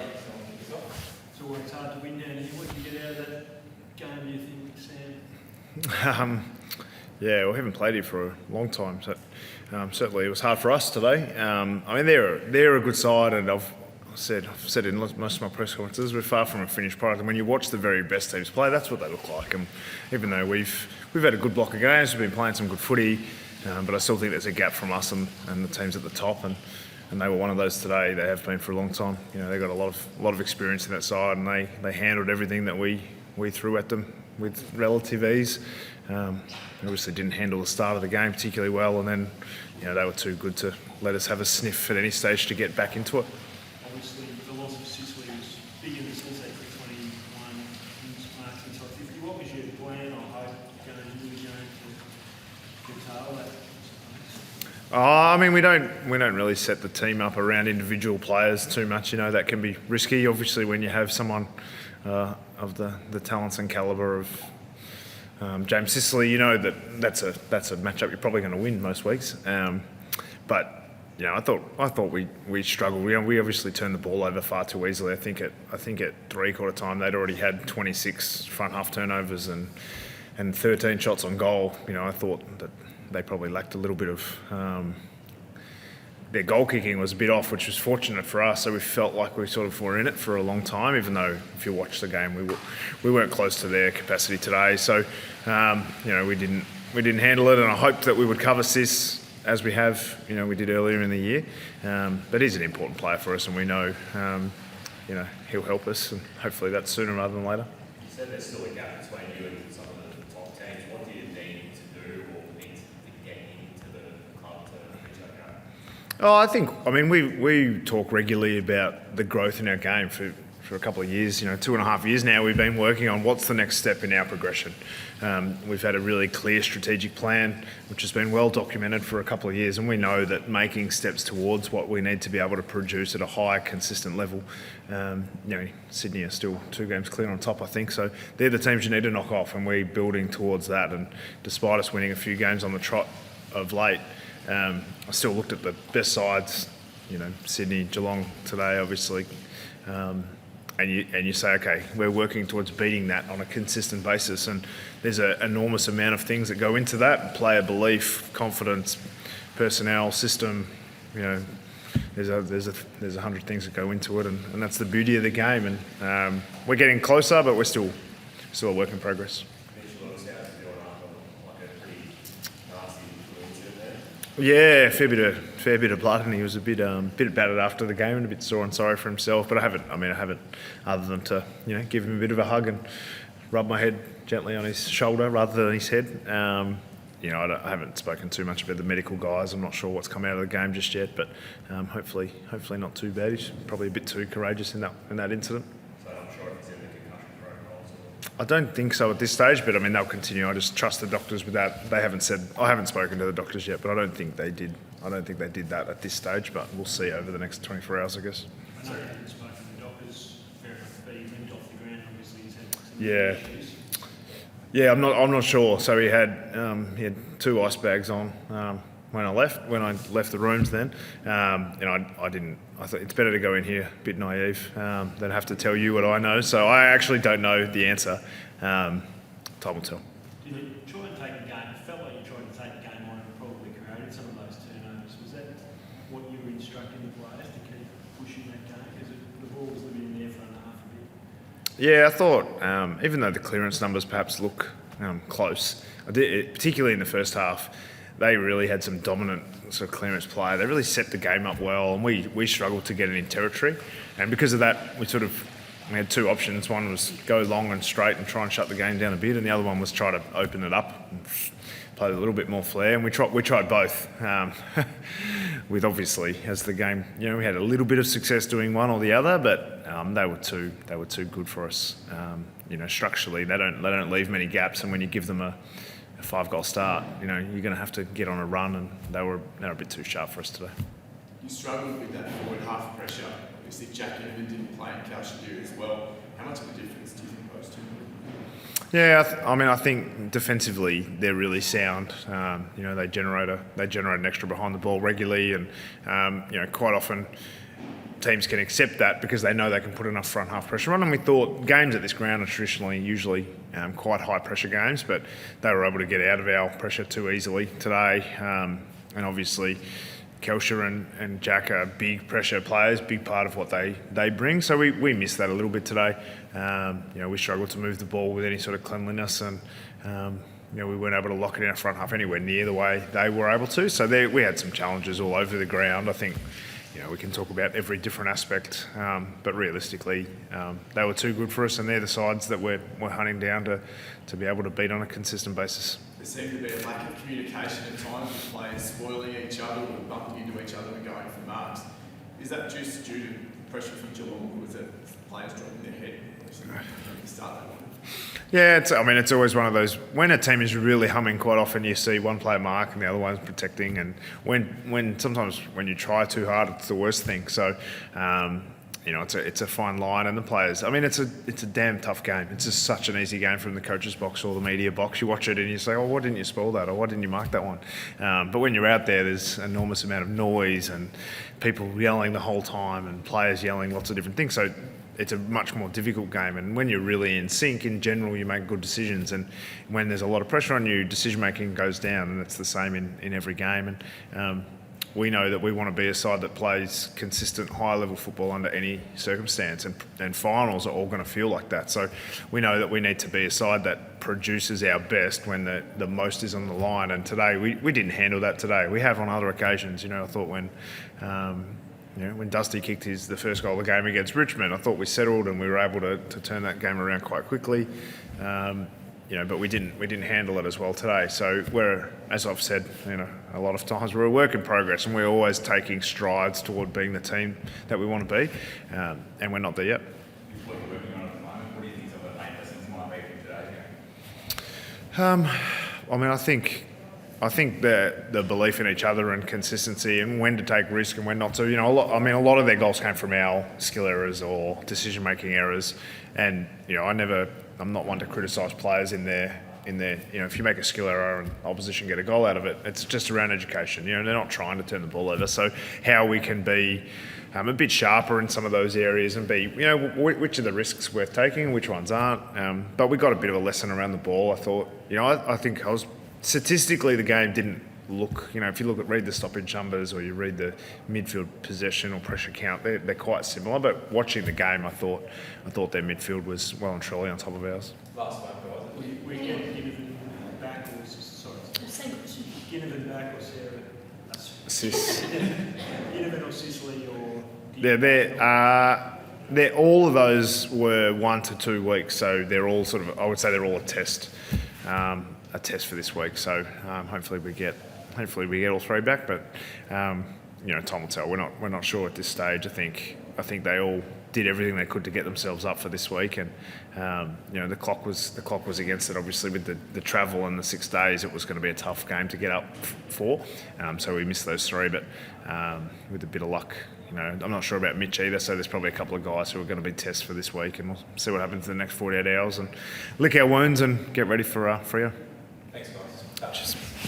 It's always hard to win down here. What did you get out of that game, do you think, Sam? Yeah, we haven't played here for a long time, so certainly it was hard for us today. I mean, they're a good side, and I've said in most of my press conferences, we're far from a finished product. And when you watch the very best teams play, that's what they look like. And even though we've had a good block of games, we've been playing some good footy, but I still think there's a gap from us and the teams at the top. And they were one of those today. They have been for a long time. You know, they got a lot of experience in that side, and they handled everything that we threw at them with relative ease. Obviously didn't handle the start of the game particularly well, and then they were too good to let us have a sniff at any stage to get back into it. Obviously, the loss of Sicily was big in the sense that for 21 marks inside 50. What was your plan or hope going into the game to curtail that? I mean, we don't really set the team up around individual players too much. That can be risky. Obviously, when you have someone of the talents and calibre of James Sicily, that's a matchup you're probably going to win most weeks. But I thought we struggled. We obviously turned the ball over far too easily. I think at three-quarter time they'd already had 26 front half turnovers and 13 shots on goal. I thought that they probably lacked a little bit of their goal kicking was a bit off, which was fortunate for us. So we felt like we sort of were in it for a long time, even though if you watch the game, we weren't close to their capacity today. So we didn't handle it, and I hoped that we would cover Sis as we have, we did earlier in the year. But he's an important player for us, and we know, he'll help us, and hopefully that's sooner rather than later. You said there's still a gap between you and some of the top teams. What do you need to do or need to get into the club to reach that gap? I mean, we talk regularly about the growth in our game for a couple of years. 2.5 years now, we've been working on what's the next step in our progression. We've had a really clear strategic plan, which has been well documented for a couple of years, and we know that making steps towards what we need to be able to produce at a high, consistent level. Sydney are still 2 games clear on top, I think, so they're the teams you need to knock off, and we're building towards that. And despite us winning a few games on the trot of late, I still looked at the best sides, Sydney, Geelong today, obviously. And you say, okay, we're working towards beating that on a consistent basis, and there's an enormous amount of things that go into that: player belief, confidence, personnel, system. There's 100 things that go into it, and that's the beauty of the game. And we're getting closer, but we're still a work in progress. Yeah, fair bit of blood, and he was a bit battered after the game and a bit sore and sorry for himself. But I haven't, other than to give him a bit of a hug and rub my head gently on his shoulder rather than his head. I haven't spoken too much about the medical guys. I'm not sure what's come out of the game just yet, but hopefully not too bad. He's probably a bit too courageous in that incident. So I'm sure if it's in the concussion protocols. I don't think so at this stage, but they'll continue. I just trust the doctors with that. I haven't spoken to the doctors yet, but I don't think they did. I don't think they did that at this stage, but we'll see over the next 24 hours, I guess. I know you haven't spoken to the doctors, fair enough, but he went off the ground, obviously he's had some issues. Yeah, I'm not sure. So he had 2 ice bags on when I left the rooms then. I didn't. I thought it's better to go in here a bit naive than have to tell you what I know. So I actually don't know the answer. Time will tell. Did you try and take the game? It felt like you tried to take the game on and probably created some of those turnovers. Was that what you were instructing the players to keep pushing that game? Because the ball was living in there for a half a bit. Yeah, I thought even though the clearance numbers perhaps look close, particularly in the first half, they really had some dominant sort of clearance play. They really set the game up well, and we struggled to get it in territory. And because of that, we had 2 options. One was go long and straight and try and shut the game down a bit, and the other one was try to open it up and play a little bit more flair. And we tried both. With obviously, as the game, we had a little bit of success doing one or the other, but they were too good for us. Structurally, they don't leave many gaps, and when you give them a 5-goal start, you're going to have to get on a run, and they were a bit too sharp for us today. You struggled with that forward half pressure. Obviously, Jack Inman didn't play and Kalshadiri as well. How much of a difference do you think those two made? Yeah, I think defensively they're really sound. They generate an extra behind the ball regularly, and quite often teams can accept that because they know they can put enough front half pressure on. And we thought games at this ground are traditionally usually quite high pressure games, but they were able to get out of our pressure too easily today. And obviously, Kelsher and Jack are big pressure players, big part of what they bring. So we missed that a little bit today. We struggled to move the ball with any sort of cleanliness, and we weren't able to lock it in our front half anywhere near the way they were able to. So we had some challenges all over the ground. I think we can talk about every different aspect, but realistically, they were too good for us, and they're the sides that we're hunting down to be able to beat on a consistent basis. There seemed to be a lack of communication at times with players spoiling each other or bumping into each other and going for marks. Is that just due to pressure from Geelong, or was it players dropping their head at the start of that one? Yeah, it's always one of those, when a team is really humming, quite often you see one player mark and the other one's protecting, and sometimes when you try too hard, it's the worst thing. So, it's a fine line, and the players, it's a damn tough game. It's just such an easy game from the coach's box or the media box. You watch it and you say, oh, why didn't you spoil that? Or why didn't you mark that one? But when you're out there, there's an enormous amount of noise and people yelling the whole time and players yelling lots of different things. So it's a much more difficult game, and when you're really in sync, in general, you make good decisions, and when there's a lot of pressure on you, decision making goes down, and it's the same in every game. And we know that we want to be a side that plays consistent high level football under any circumstance, and finals are all going to feel like that. So we know that we need to be a side that produces our best when the most is on the line, and today we didn't handle that today. We have on other occasions. I thought when Dusty kicked the first goal of the game against Richmond, I thought we settled and we were able to turn that game around quite quickly. But we didn't handle it as well today. So we're, as I've said, a lot of times we're a work in progress, and we're always taking strides toward being the team that we want to be, and we're not there yet. What you're working on at the moment, what do you think some of the main lessons might be from today? I think the belief in each other and consistency and when to take risk and when not to. A lot of their goals came from our skill errors or decision-making errors, and I'm not one to criticise players in their. If you make a skill error and opposition get a goal out of it, it's just around education. They're not trying to turn the ball over. So how we can be a bit sharper in some of those areas and be, which are the risks worth taking, which ones aren't. But we got a bit of a lesson around the ball. I thought, I think statistically the game didn't look, if you read the stoppage numbers or you read the midfield possession or pressure count, they're quite similar. But watching the game, I thought their midfield was well and truly on top of ours. Last one, guys. We get Ginnivan back or Ginnivan back or Sarah? Ginnivan or Sicily or... They're all of those were 1 to 2 weeks, so they're all I would say they're all a test for this week. So hopefully we get all three back, but time will tell. We're not sure at this stage. I think they all did everything they could to get themselves up for this week, and the clock was against it. Obviously, with the travel and the 6 days, it was going to be a tough game to get up for. So we missed those three, but with a bit of luck, I'm not sure about Mitch either. So there's probably a couple of guys who are going to be tests for this week, and we'll see what happens in the next 48 hours and lick our wounds and get ready for Freo.